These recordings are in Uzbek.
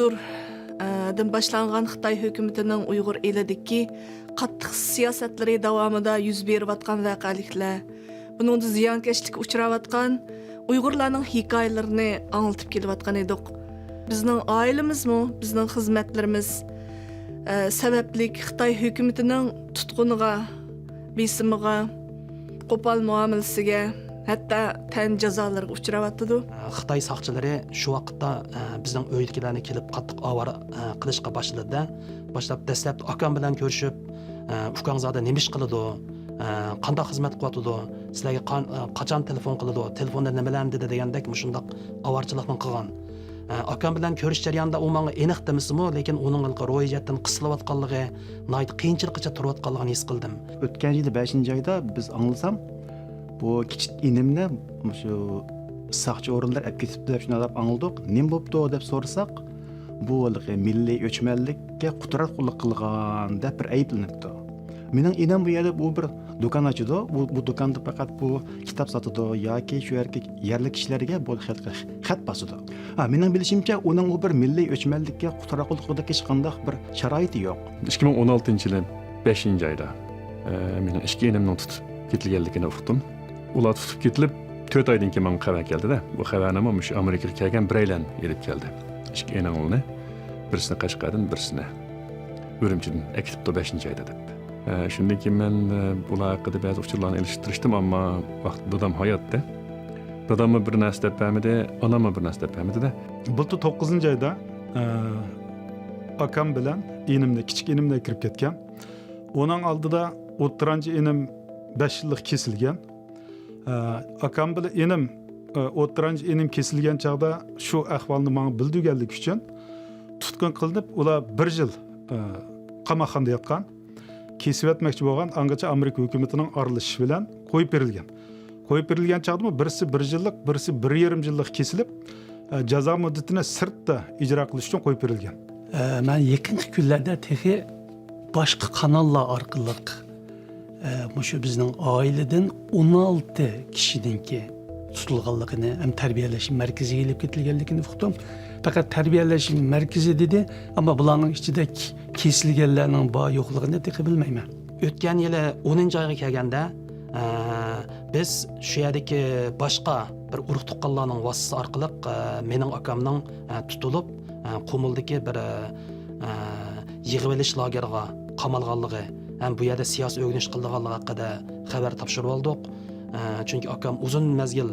octurdan boshlangan Xitoy hukumatining Uyg'ur elidagi qattiq siyosatlari davomida yuz berayotgan voqealiklar, buningda ziyonkashlikka uchrayotgan Uyg'urlarning hikoyalarini anlatib kelayotgan edik. Bizning oilamizmi, bizning xizmatlarimiz sababli Xitoy hukumatining tutquniga, besimiga, qo'pol muomalasiga, hatto tan jazolariga uchrayotdi. Xitoy soqchilari shu vaqtda bizning uydagilarni kelib qattiq avara qilishga boshladi. Boshlab dastlab akam bilan ko'rishib, ukangizda nima ish qiladi, qanday xizmat qilyapti, sizlarga qachon telefon qiladi, telefonda nimalarni dedi degandek shundoq avarchilikni qilgan. Akam bilan ko'rish jarayonida u menga aniq demisimi, lekin uning ro'yxatdan qisilayotganligi, nayt qiyinchilikcha turayotganligini his qildim. O'tgan yil 5-oyda biz anglasam, bu kichik inimni shu saqchi o'rinlar olib ketibdi deb shuni deb angladik. Nim bo'pti deb so'rasak, bu milliy o'chmanlikka qudratli qilgan deb bir ayblanibdi. Mening inim bu yerda bu bir do'kon ochdi. Bu do'konda faqat bu kitob sotadi yoki shu yerlik kishilarga bu xat bosadi. Mening bilishimcha, uning u bir milliy o'chmanlikka qudratli hech qanday bir sharoiti yo'q. 2016-yil 5-oyda mening ikki inimning tutib ketilganligini uqdim. Ular tutib ketilib 4 oydan keyin menga xabar keldi-da. Bu xabarni shu Amerikaga kelgan biraylan elib keldi. Ikki iningni birisini Qashqardan, birisini Urumchidan akitibdi 5-oyda deb. Shundan keyin men bular haqida ba'zi uchurlarni ilishtirishdim, ammo vaqt dadam hayotda. Dadamni bir narsa deb bermadi, onamni bir narsa deb bermadi-da. Bultu 9-oyda akam bilan inimni, kichik inimni kirib ketgan. Onun oldida o'ttiranchi inim 5 yillik kesilgan. Akam bilan inim o'ttiranchi inim kesilgan chaqda shu ahvolni menga bildirganlik uchun tutqun qilinib, ular 1 yil qamoqxonada yotgan. Kesib etmoqchi bo'lgan, angacha Amerika hukumatining aralashishi bilan qo'yib berilgan. Qo'yib berilgan chaqda birisi 1 yillik, birisi 1,5 yillik kesilib, jazo muddatini sirtda ijro qilish uchun qo'yib berilgan. Men yaqinqi kunlarda texi boshqa kanallar orqali shu bizning oiladan 16 kishininki tutilganligini, ham tarbiyalash markaziga elib ketilganligini uqdim. Faqat tarbiyalash markazi dedi, ammo bularning ichida kesilganlarning bor yo'qligini texi bilmayman. O'tgan yili 10-oyga kelganda biz shu yerdagi boshqa bir urug' tuqqanlarning vasitasi orqali mening akamning tutilib, Qumuldagi bir yig'ib olish lageriga qamalganligi, ham bu yerda siyosiy o'rganish qilganligi haqida xabar topshirib oldik. Chunki akam uzun mezgil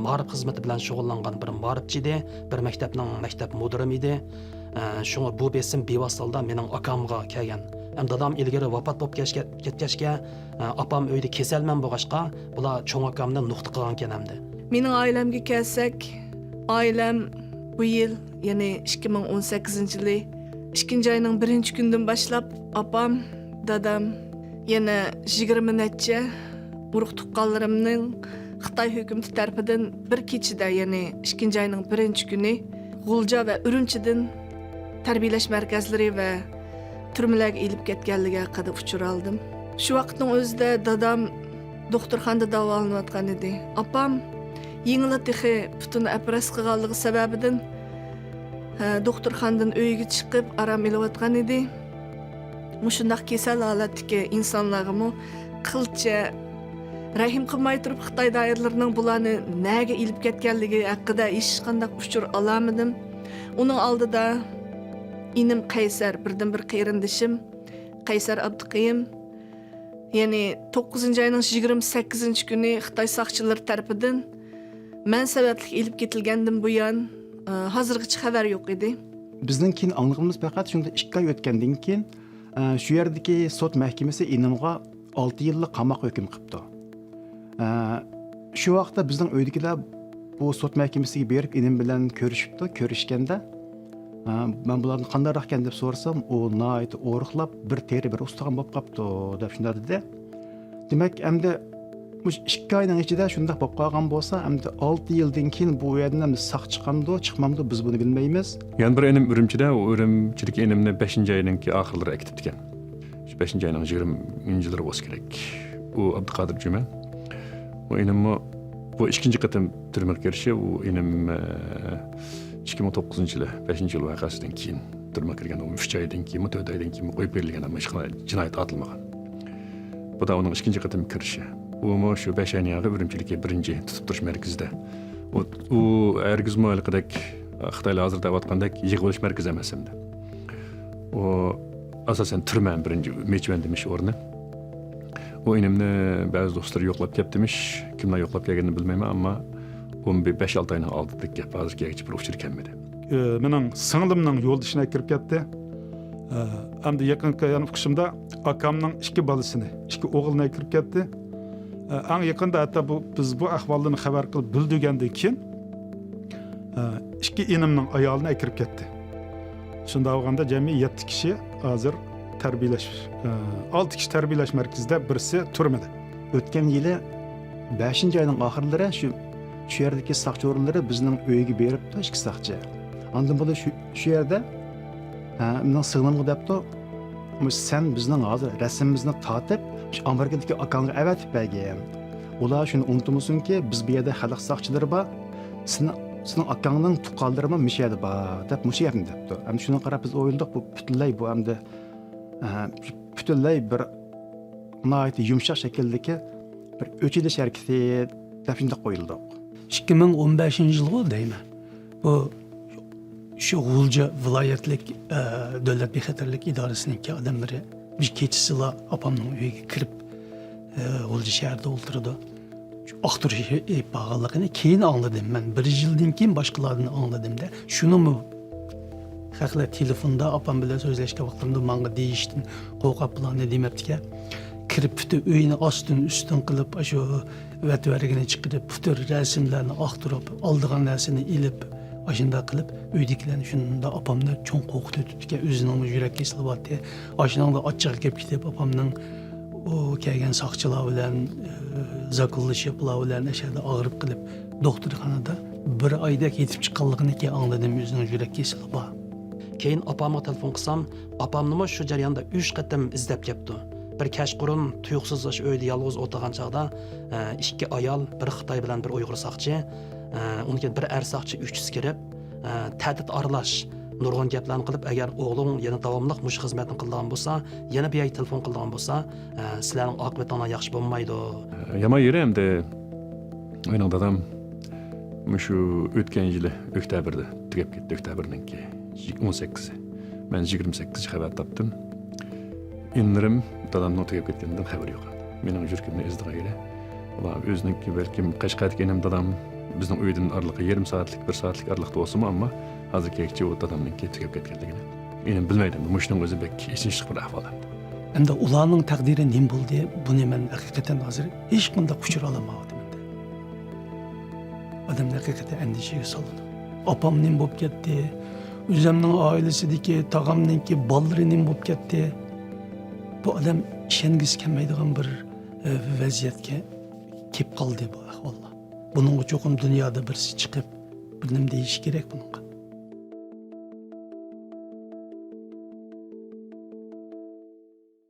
ma'rif xizmati bilan shug'ullangan bir ma'rifchi edi, bir maktab mudirimi edi. Shunga bu besim bevosita mening akamga kelgan. Ham dadam ilgari vafot bo'lib ketgachga, apam uyda kasalman bo'lg'achqa, bular cho'ng akamni nuqta qilgan ekan hamda. Mening oilamga kelsak, oilam bu yil, ya'ni 2018-yili 2-oyning 1-kunidan boshlab apam, dadam, yana 20 necha urug' tuqqanlarimning Xitoy hukumati tarafidan bir kechida, ya'ni 2-oyning 1-kuni G'ulja va Urumchidan tarbiyalash markazlari va turmalarga elib ketganligi haqida uchur oldim. Shu vaqtning o'zida dadam doktorxonada davolanayotgan edi. Apam yengilatiqi butun apras qilganligi sababidan doktorxonadan uyga chiqib aram olayotgan edi. Mushundaq kasal holatdagi insonlarga qilcha rahim qilmay turib Xitoy doiralarining bularni nega elib ketganligi haqida hech qanday uchur olamadim. Uning oldida inim Qaysar, birdan bir qarindishim Qaysar Abduqayim, ya'ni 9-oyning 28-kuni Xitoy soqchilari tarafidan men sababli elib ketilgandan buyon hozirgacha xabar yo'q edi. Bizning keyin anglag'imiz faqat shunda 2 oy o'tgandan keyin shu yerdagi sud mahkamasi inimga 6 yillik qamoq hukm qilibdi. Shu vaqtda bizning uydagilar bu sud mahkamasiga berib inim bilan ko'rishganda, men bularni qandayroq ekan deb so'rasam, u nayt o'riqlab bir teri bir ustagan bo'lib qopti deb shunday dedi. Demak, endi 2 oyning ichida shunday bo'lib qolgan bo'lsa, endi 6 yildan keyin bu yerdan saq chiqamdi, chiqmamdi, biz buni bilmaymiz. Yani bir enim Urumchida, Urumchilik enimni 5-oyninki oxirlari akitibdi ekan. Shu 5-oyning 20-yillari bo'lsa kerak. Bu Abduqodir Juman. Bu enim bu 2-qatim turmaga kirishi, u enim 2009 yılı 5. yıl vakasından keyin turma kirgen 3 aydan keyin 4 aydan keyin koyup berilgen ama hiç qanday cinayet atılmagan. Bu da onun ikinci qatım kirişi. O şu 5 ayın yağı Ürümçilik'e birinci tutup turuş merkezde. O ergiz muhalqadek Xitayla hazır davatqandek yığılış merkez emas endi. O asasen türmen birinci meçmen demiş ornu. O inimni bazı dostlar yoklap keptimish, kimler yoklap kelganini bilmayman, ama 15-6 ayını aldı gap hozir kelgichi bir uchur kelmedi. Mening singlimning yo'ldishine kirib ketdi. Endi yaqinqi uqishimda akamning 2 balasini, 2 o'g'lini kirib ketdi. Eng yaqinda hatta biz bu ahvolni xabar qilib bildirgandan keyin 2 inimning ayolini kirib ketdi. Shunda olganda jami 7 kishi hozir tarbiyalash, 6 kishi tarbiyalash markazida, birisi turmada. O'tgan yili 5. ayning oxirlari shu yerdagi saqchi o'rinlari bizning uyga beribdi 2 saqchi. Ondan bo'lib shu yerda mening singlimga debdi, sen bizning hozir rasmimizni tatib, shu Amerikadagi akangga avatib bergan. Ular shuni unutmasinki, biz bu yerda xalq saqchilari bor. Sening akangning tuqqanlari ham mishadi bor deb mush yerni debdi. Endi shuni qarab biz o'yladik, bu butunlay bu endi butunlay bir nihoyat yumshoq shakldagi bir o'chilish harakati deb shunday qo'yildik. 2015 yılı deyman. Bu şu G'ulja viloyatlik davlat bexatarlik idorasining odamlari bir kechasila opamning uyiga kirib G'ulja shahrida o'ltirdi. Aqtirish bağlılığını keyin anladım ben. 1 yıldan keyin başkalarını anladım da. Şunu mu haqla telefonda apam bilan so'zlashgan vaqtimda menga deyishtin, qo'rqib bilan ne demabdi-ki, kirib putu uyini ostin ustin qilib, shu vatvarigini chiqirib, putu rasmlarni aqtirib, oldigan narsani ilib, ashunda qilib, uydagilarni shunda apamni cho'ng qo'rqitibdi-ki, o'zining yurak kesilyapti. Ashuningda ochiq kelib ketib, apamning o kelgan saqchilar bilan zakıllashiblar bilan ashada og'rib qilib, doktorxonada 1 oyda yetib chiqqanligini keyin angladim, o'zining yurak kesilib bor. Keyin opamga telefon qilsam, opamni shu jarayonda 3 qatim izlab kelibdi. Bir kashqurun tuyuqsiz shu uyda yolg'iz o'tirgan chaqda 2 ayol, bir Xitoy bilan bir Uyg'ur saqchi, unga bir er saqchi 3 kirib, ta'did aralash nurg'un gaplarni qilib, agar o'g'ling yana davomli mush xizmatni qilgan bo'lsa, yana bir ay telefon qilgan bo'lsa, sizlarning oqibatingiz yaxshi bo'lmaydi. Yama yeri endi mening dadam shu o'tgan yili oktyabrda tugab ketdi, oktyabrninki 18. Men 28 xabar topdim. Inrim dadamning tugab ketganidan xabar yo'q. Mening yuragimni ezdirayli. Ular o'zininki balkim Qashqarga enim dadam bizning uydan araliqi 20 soatlik, 1 soatlik araliqda bo'lsa-mu, ammo hozirgacha o dadamning tugab ketganligini men bilmaydim. Mushning o'zi bek esingishli bir ahvol. Endi ularning taqdiri nim bo'ldi, buni men haqiqatan hozir hech qanday uçur olamadim. Odam haqiqatan andishaga soldi. Opam nim bo'lib ketdi. O'zimning oilasidagi tog'amninki bolalari nim bo'lib ketdi. Bu odam ishongisi kelmaydigan bir vaziyatga kelib qoldi bu ahvollar. Buning uchun dunyoda birisi chiqib, bir nima deyish kerak bunga.